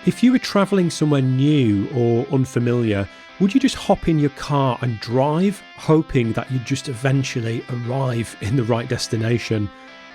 If you were travelling somewhere new or unfamiliar, would you just hop in your car and drive, hoping that you'd just eventually arrive in the right destination?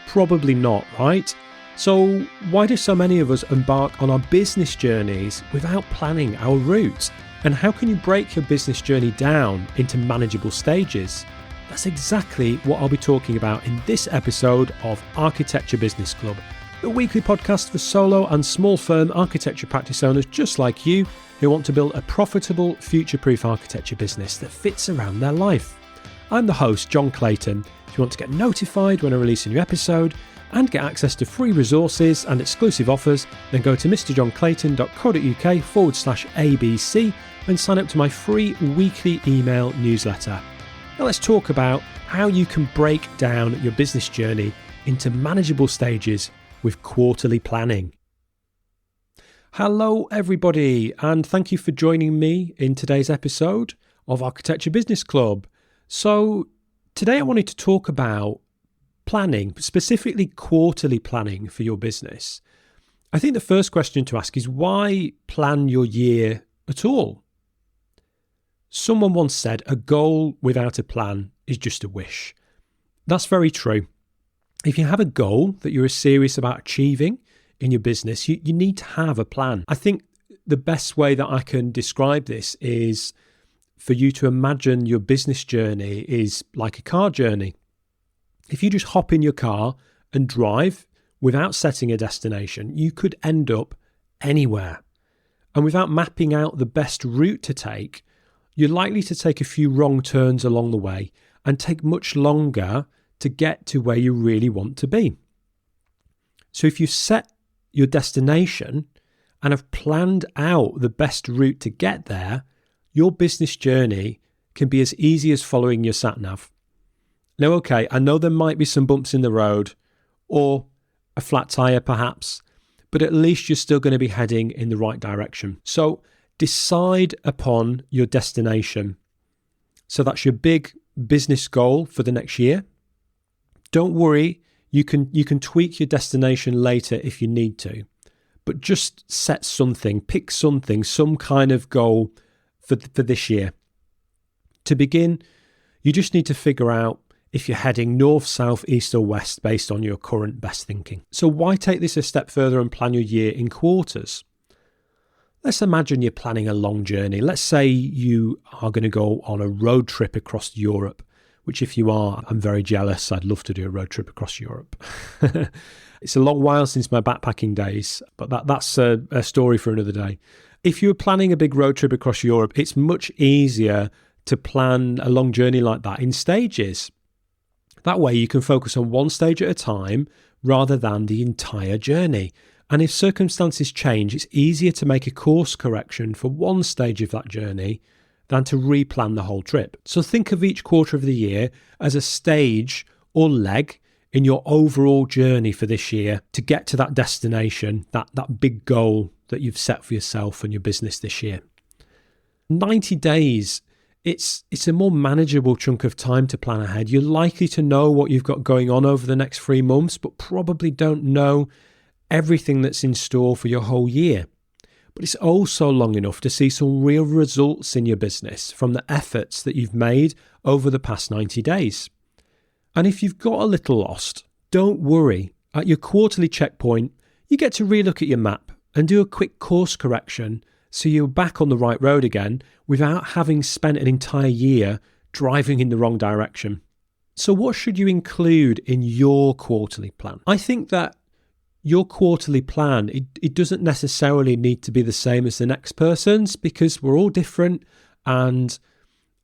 Probably not, right? So why do so many of us embark on our business journeys without planning our route? And how can you break your business journey down into manageable stages? That's exactly what I'll be talking about in this episode of Architecture Business Club, the weekly podcast for solo and small firm architecture practice owners just like you who want to build a profitable, future-proof architecture business that fits around their life. I'm the host, John Clayton. If you want to get notified when I release a new episode and get access to free resources and exclusive offers, then go to mrjohnclayton.co.uk/ABC and sign up to my free weekly email newsletter. Now let's talk about how you can break down your business journey into manageable stages with quarterly planning. Hello everybody, and thank you for joining me in today's episode of Architecture Business Club. So today I wanted to talk about planning, specifically quarterly planning for your business. I think the first question to ask is, why plan your year at all? Someone once said, a goal without a plan is just a wish. That's very true. If you have a goal that you're serious about achieving in your business, you need to have a plan. I think the best way that I can describe this is for you to imagine your business journey is like a car journey. If you just hop in your car and drive without setting a destination, you could end up anywhere. And without mapping out the best route to take, you're likely to take a few wrong turns along the way and take much longer to get to where you really want to be. So if you set your destination and have planned out the best route to get there, your business journey can be as easy as following your sat-nav. Now, okay, I know there might be some bumps in the road or a flat tyre perhaps, but at least you're still going to be heading in the right direction. So decide upon your destination. So that's your big business goal for the next year. Don't worry, you can tweak your destination later if you need to, but just set something, pick something, some kind of goal for this year. To begin, you just need to figure out if you're heading north, south, east or west based on your current best thinking. So why take this a step further and plan your year in quarters? Let's imagine you're planning a long journey. Let's say you are going to go on a road trip across Europe, which if you are, I'm very jealous. I'd love to do a road trip across Europe. It's a long while since my backpacking days, but that's a story for another day. If you're planning a big road trip across Europe, it's much easier to plan a long journey like that in stages. That way you can focus on one stage at a time rather than the entire journey. And if circumstances change, it's easier to make a course correction for one stage of that journey than to replan the whole trip. So think of each quarter of the year as a stage or leg in your overall journey for this year to get to that destination, that big goal that you've set for yourself and your business this year. 90 days, it's a more manageable chunk of time to plan ahead. You're likely to know what you've got going on over the next 3 months, but probably don't know everything that's in store for your whole year. But it's also long enough to see some real results in your business from the efforts that you've made over the past 90 days. And if you've got a little lost, don't worry. At your quarterly checkpoint, you get to relook at your map and do a quick course correction so you're back on the right road again without having spent an entire year driving in the wrong direction. So what should you include in your quarterly plan? I think that your quarterly plan, it doesn't necessarily need to be the same as the next person's because we're all different, and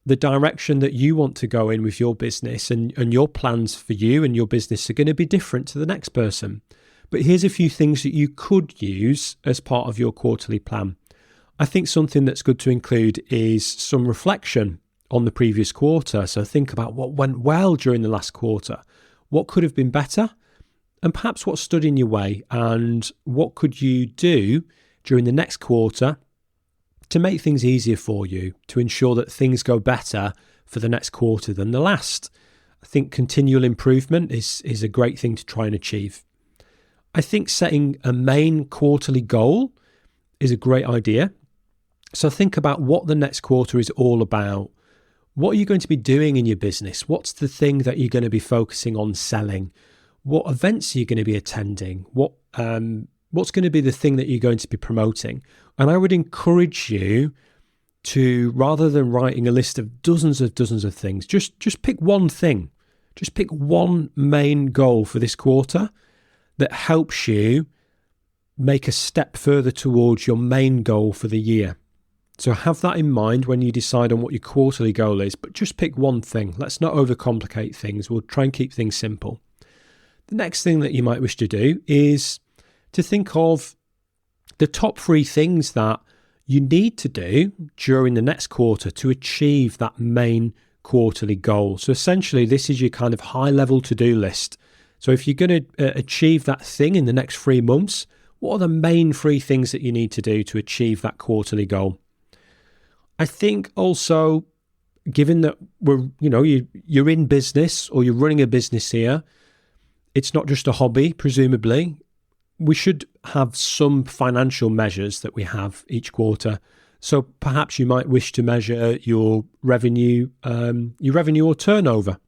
the direction that you want to go in with your business and your plans for you and your business are going to be different to the next person. But here's a few things that you could use as part of your quarterly plan. I think something that's good to include is some reflection on the previous quarter. So think about what went well during the last quarter, what could have been better, and perhaps what stood in your way, and what could you do during the next quarter to make things easier for you, to ensure that things go better for the next quarter than the last. I think continual improvement is a great thing to try and achieve. I think setting a main quarterly goal is a great idea. So think about what the next quarter is all about. What are you going to be doing in your business? What's the thing that you're going to be focusing on selling? What events are you going to be attending? What's going to be the thing that you're going to be promoting? And I would encourage you to, rather than writing a list of dozens of things, just pick one thing. Just pick one main goal for this quarter that helps you make a step further towards your main goal for the year. So have that in mind when you decide on what your quarterly goal is, but just pick one thing. Let's not overcomplicate things. We'll try and keep things simple. The next thing that you might wish to do is to think of the top 3 things that you need to do during the next quarter to achieve that main quarterly goal. So essentially, this is your kind of high-level to-do list. So if you're going to achieve that thing in the next 3 months, what are the main 3 things that you need to do to achieve that quarterly goal? I think also, given that you're in business or you're running a business here, it's not just a hobby, presumably. We should have some financial measures that we have each quarter. So perhaps you might wish to measure your revenue or turnover.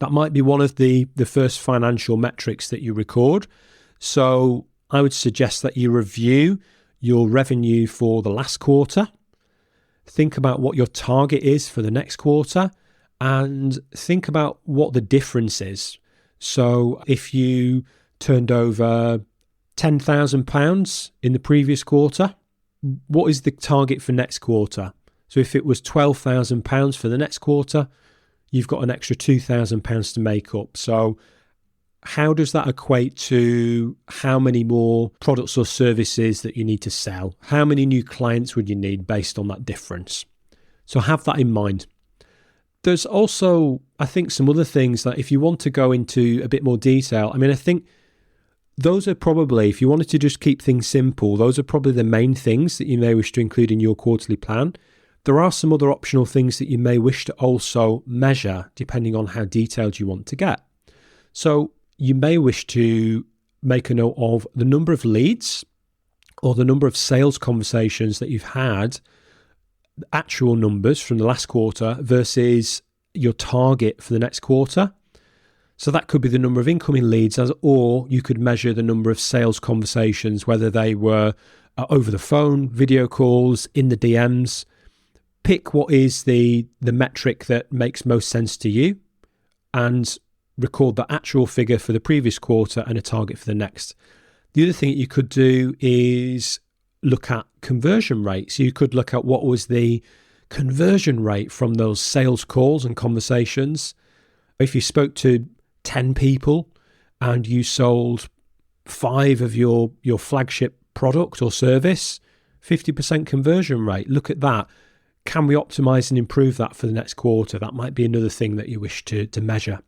That might be one of the first financial metrics that you record. So I would suggest that you review your revenue for the last quarter. Think about what your target is for the next quarter and think about what the difference is. So if you turned over £10,000 in the previous quarter, what is the target for next quarter? So if it was £12,000 for the next quarter, you've got an extra £2,000 to make up. So how does that equate to how many more products or services that you need to sell? How many new clients would you need based on that difference? So have that in mind. There's also, I think, some other things that if you want to go into a bit more detail, I think those are probably, if you wanted to just keep things simple, those are probably the main things that you may wish to include in your quarterly plan. There are some other optional things that you may wish to also measure depending on how detailed you want to get. So you may wish to make a note of the number of leads or the number of sales conversations that you've had, actual numbers from the last quarter versus your target for the next quarter. So that could be the number of incoming leads, or you could measure the number of sales conversations, whether they were over the phone, video calls, in the DMs. Pick what is the metric that makes most sense to you and record the actual figure for the previous quarter and a target for the next. The other thing that you could do is look at conversion rates. You could look at what was the conversion rate from those sales calls and conversations. If you spoke to 10 people and you sold 5 of your flagship product or service, 50% conversion rate. Look at that. Can we optimize and improve that for the next quarter? That might be another thing that you wish to measure.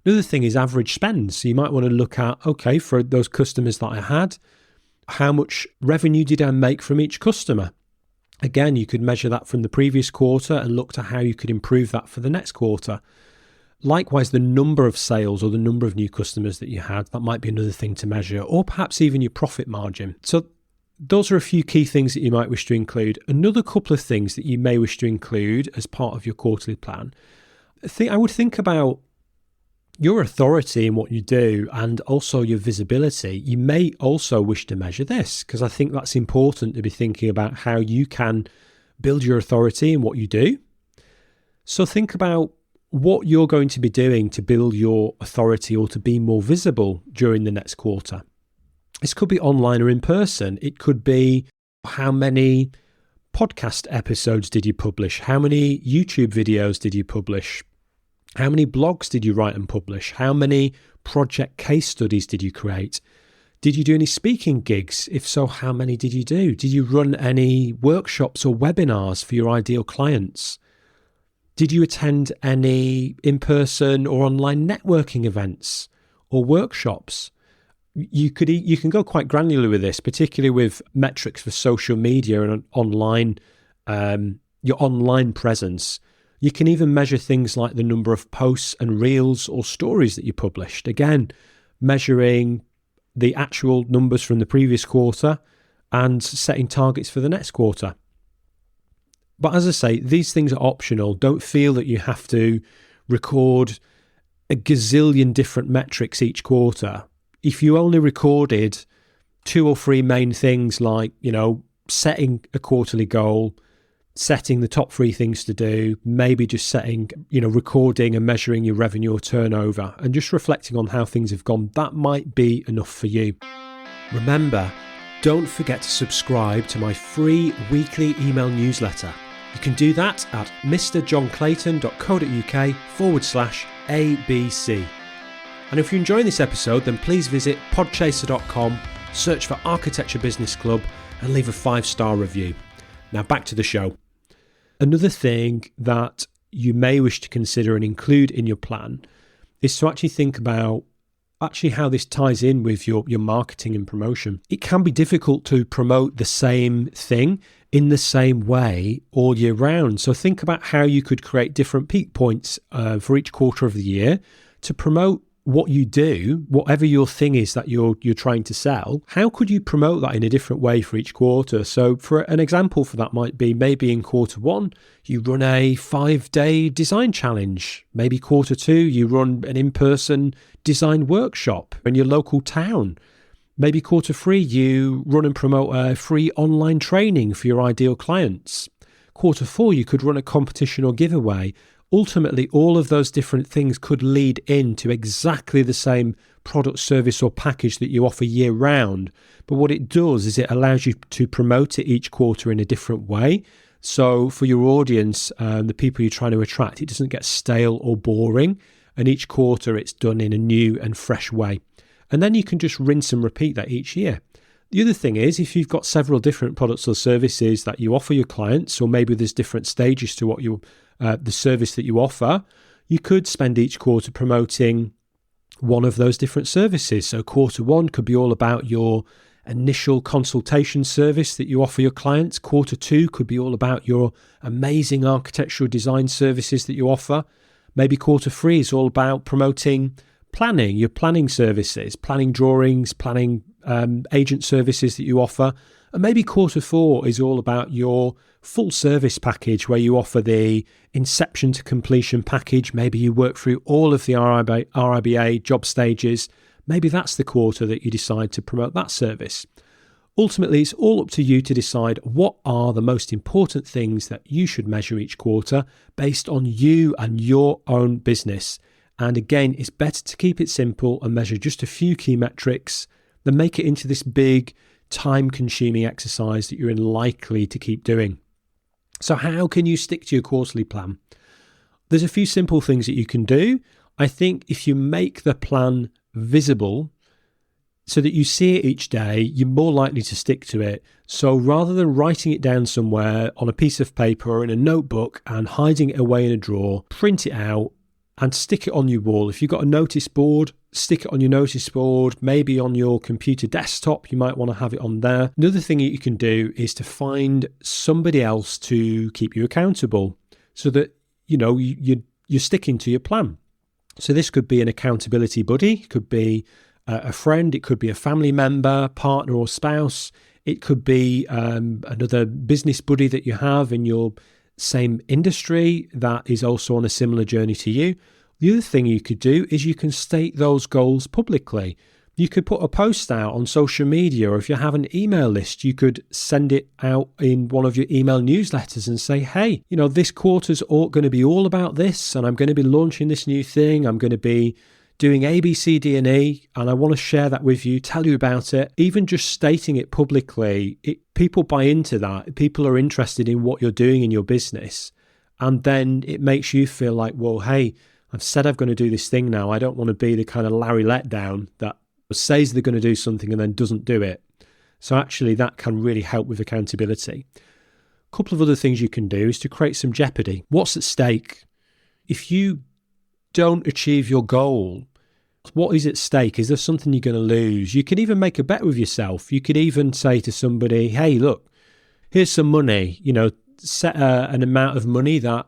Another thing is average spend. So you might want to look at, okay, for those customers that I had, how much revenue did I make from each customer? Again, you could measure that from the previous quarter and look to how you could improve that for the next quarter. Likewise, the number of sales or the number of new customers that you had, that might be another thing to measure, or perhaps even your profit margin. So those are a few key things that you might wish to include. Another couple of things that you may wish to include as part of your quarterly plan. I would think about your authority in what you do and also your visibility. You may also wish to measure this, because I think that's important to be thinking about how you can build your authority in what you do. So think about what you're going to be doing to build your authority or to be more visible during the next quarter. This could be online or in person. It could be how many podcast episodes did you publish? How many YouTube videos did you publish? How many blogs did you write and publish? How many project case studies did you create? Did you do any speaking gigs? If so, how many did you do? Did you run any workshops or webinars for your ideal clients? Did you attend any in-person or online networking events or workshops? You can go quite granular with this, particularly with metrics for social media and online, your online presence. You can even measure things like the number of posts and reels or stories that you published. Again, measuring the actual numbers from the previous quarter and setting targets for the next quarter. But as I say, these things are optional. Don't feel that you have to record a gazillion different metrics each quarter. If you only recorded 2 or 3 main things like, setting a quarterly goal, setting the top 3 things to do, maybe just setting, recording and measuring your revenue or turnover and just reflecting on how things have gone, that might be enough for you. Remember, don't forget to subscribe to my free weekly email newsletter. You can do that at mrjohnclayton.co.uk/ABC. And if you're enjoying this episode, then please visit podchaser.com, search for Architecture Business Club and leave a 5-star review. Now back to the show. Another thing that you may wish to consider and include in your plan is to actually think about how this ties in with your marketing and promotion. It can be difficult to promote the same thing in the same way all year round. So think about how you could create different peak points for each quarter of the year to promote what you do, whatever your thing is that you're trying to sell. How could you promote that in a different way for each quarter? So for an example for that might be maybe in quarter 1, you run a 5-day design challenge. Maybe quarter 2, you run an in-person design workshop in your local town. Maybe quarter 3, you run and promote a free online training for your ideal clients. Quarter 4, you could run a competition or giveaway. Ultimately, all of those different things could lead into exactly the same product, service or package that you offer year round. But what it does is it allows you to promote it each quarter in a different way. So for your audience, the people you're trying to attract, it doesn't get stale or boring. And each quarter it's done in a new and fresh way. And then you can just rinse and repeat that each year. The other thing is, if you've got several different products or services that you offer your clients, or maybe there's different stages to what the service that you offer, you could spend each quarter promoting one of those different services. So quarter 1 could be all about your initial consultation service that you offer your clients. Quarter 2 could be all about your amazing architectural design services that you offer. Maybe quarter 3 is all about promoting planning, your planning services, planning drawings, planning agent services that you offer. And maybe quarter 4 is all about your full service package where you offer the inception to completion package. Maybe you work through all of the RIBA job stages. Maybe that's the quarter that you decide to promote that service. Ultimately, it's all up to you to decide what are the most important things that you should measure each quarter based on you and your own business. And again, it's better to keep it simple and measure just a few key metrics than make it into this big time-consuming exercise that you're unlikely to keep doing. So how can you stick to your quarterly plan? There's a few simple things that you can do. I think if you make the plan visible so that you see it each day, you're more likely to stick to it. So rather than writing it down somewhere on a piece of paper or in a notebook and hiding it away in a drawer, print it out and stick it on your wall. If you've got a notice board, stick it on your notice board, maybe on your computer desktop, you might want to have it on there. Another thing that you can do is to find somebody else to keep you accountable so that, you're sticking to your plan. So this could be an accountability buddy, it could be a friend, it could be a family member, partner or spouse. It could be another business buddy that you have in your same industry that is also on a similar journey to you. The other thing you could do is you can state those goals publicly. You could put a post out on social media, or if you have an email list, you could send it out in one of your email newsletters and say, hey, this quarter's going to be all about this, and I'm going to be launching this new thing. I'm going to be doing A, B, C, D, and E, and I want to share that with you, tell you about it. Even just stating it publicly, people buy into that. People are interested in what you're doing in your business. And then it makes you feel like, well, hey, I've said I'm going to do this thing now. I don't want to be the kind of Larry letdown that says they're going to do something and then doesn't do it. So actually that can really help with accountability. A couple of other things you can do is to create some jeopardy. What's at stake? If you don't achieve your goal, what is at stake? Is there something you're going to lose? You can even make a bet with yourself. You could even say to somebody, hey, look, here's some money, set an amount of money that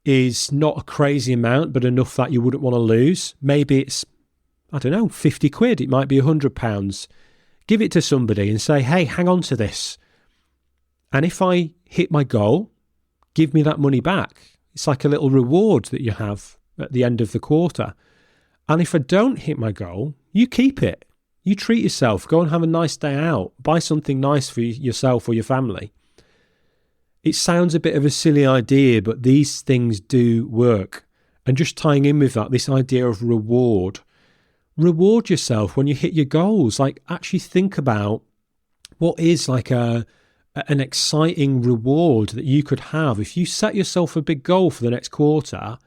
is not a crazy amount, but enough that you wouldn't want to lose. Maybe it's, I don't know, 50 quid. It might be £100. give it to somebody and say, hey, hang on to this. And if I hit my goal, give me that money back. It's like a little reward that you have at the end of the quarter. And if I don't hit my goal, you keep it. You treat yourself, go and have a nice day out, buy something nice for yourself or your family. It sounds a bit of a silly idea, but these things do work. And just tying in with that, this idea of reward. Reward yourself when you hit your goals. Like, actually think about what is like an exciting reward that you could have. If you set yourself a big goal for the next quarter,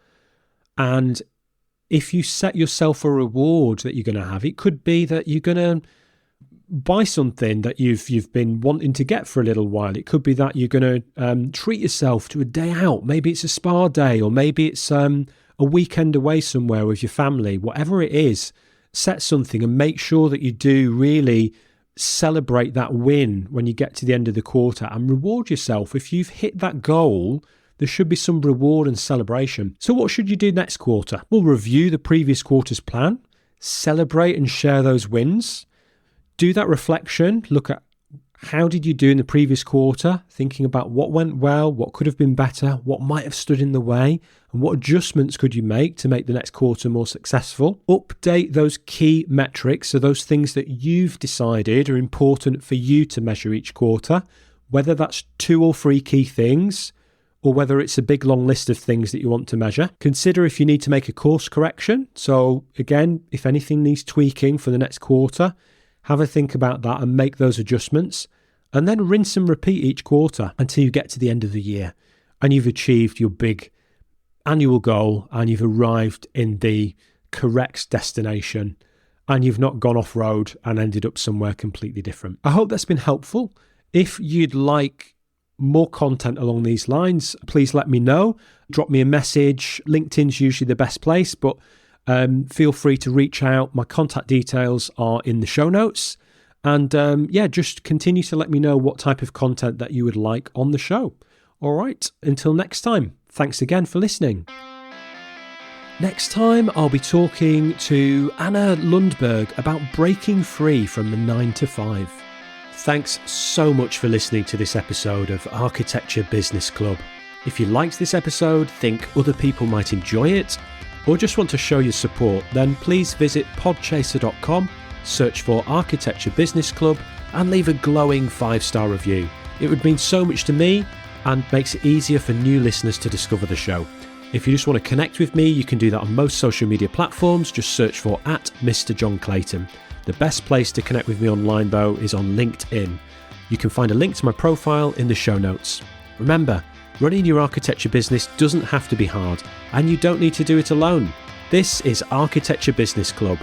and if you set yourself a reward that you're going to have, it could be that you're going to buy something that you've been wanting to get for a little while. It could be that you're going to treat yourself to a day out. Maybe it's a spa day, or maybe it's a weekend away somewhere with your family. Whatever it is, set something and make sure that you do really celebrate that win when you get to the end of the quarter, and reward yourself. If you've hit that goal, there should be some reward and celebration. So what should you do next quarter? We'll review the previous quarter's plan, celebrate and share those wins, do that reflection, look at how did you do in the previous quarter, thinking about what went well, what could have been better, what might have stood in the way, and what adjustments could you make to make the next quarter more successful. Update those key metrics, so those things that you've decided are important for you to measure each quarter, whether that's 2 or 3 key things, or whether it's a big long list of things that you want to measure. Consider if you need to make a course correction. So again, if anything needs tweaking for the next quarter, have a think about that and make those adjustments, and then rinse and repeat each quarter until you get to the end of the year and you've achieved your big annual goal and you've arrived in the correct destination and you've not gone off road and ended up somewhere completely different. I hope that's been helpful. If you'd like more content along these lines, please let me know. Drop me a message. LinkedIn's usually the best place, but feel free to reach out. My contact details are in the show notes. And just continue to let me know what type of content that you would like on the show. All right, until next time, thanks again for listening. Next time, I'll be talking to Anna Lundberg about breaking free from the 9 to 5. Thanks so much for listening to this episode of Architecture Business Club. If you liked this episode, think other people might enjoy it, or just want to show your support, then please visit podchaser.com, search for Architecture Business Club, and leave a glowing 5-star review. It would mean so much to me and makes it easier for new listeners to discover the show. If you just want to connect with me, you can do that on most social media platforms. Just search for @Mr. John Clayton. The best place to connect with me online, though, is on LinkedIn. You can find a link to my profile in the show notes. Remember, running your architecture business doesn't have to be hard, and you don't need to do it alone. This is Architecture Business Club.